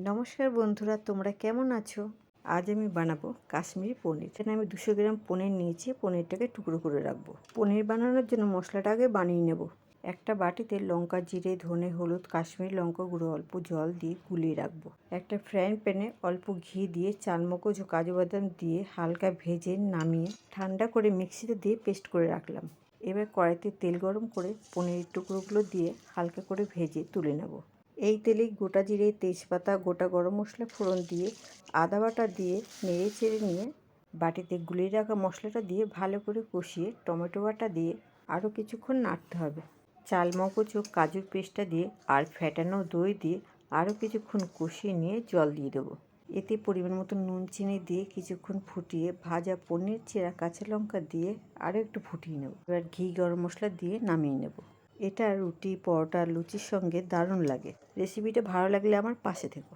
নমস্কার বন্ধুরা, তোমরা কেমন আছো? আজ আমি বানাবো কাশ্মীরি পনির। এখানে আমি 200 গ্রাম পনির নিয়েছি। পনিরটাকে টুকরো করে রাখবো। পনির বানানোর জন্য মশলাটা আগে বানিয়ে নেব। একটা বাটিতে লঙ্কা, জিরে, ধনে, হলুদ, কাশ্মীরি লঙ্কা গুঁড়ো অল্প জল দিয়ে গুলিয়ে রাখবো। একটা ফ্রাইং প্যানে অল্প ঘি দিয়ে চালমগজ ও কাজু বাদাম দিয়ে হালকা ভেজে নামিয়ে ঠান্ডা করে মিক্সিতে দিয়ে পেস্ট করে রাখলাম। এবার কড়াইতে তেল গরম করে পনিরের টুকরোগুলো দিয়ে হালকা করে ভেজে তুলে নেব। এই তেলেই গোটা জিরে, তেজপাতা, গোটা গরম মশলা ফোড়ন দিয়ে আদা বাটা দিয়ে নেড়ে চেড়ে নিয়ে বাটিতে গুলিয়ে রাখা মশলাটা দিয়ে ভালো করে কষিয়ে টমেটো বাটা দিয়ে আরও কিছুক্ষণ নাড়তে হবে। চালমগজ ও কাজুর পেস্টটা দিয়ে আর ফ্যাটানো দই দিয়ে আরও কিছুক্ষণ কষিয়ে নিয়ে জল দিয়ে দেবো। এতে পরিমাণ মতো নুন চিনি দিয়ে কিছুক্ষণ ফুটিয়ে ভাজা পনির, চেরা কাঁচা লঙ্কা দিয়ে আরও একটু ফুটিয়ে নেব। এবার ঘি, গরম মশলা দিয়ে নামিয়ে নেব। এটা রুটি, পরোটা, লুচির সঙ্গে দারুণ লাগে। রেসিপিটা ভালো লাগলে আমার পাশে থেকো।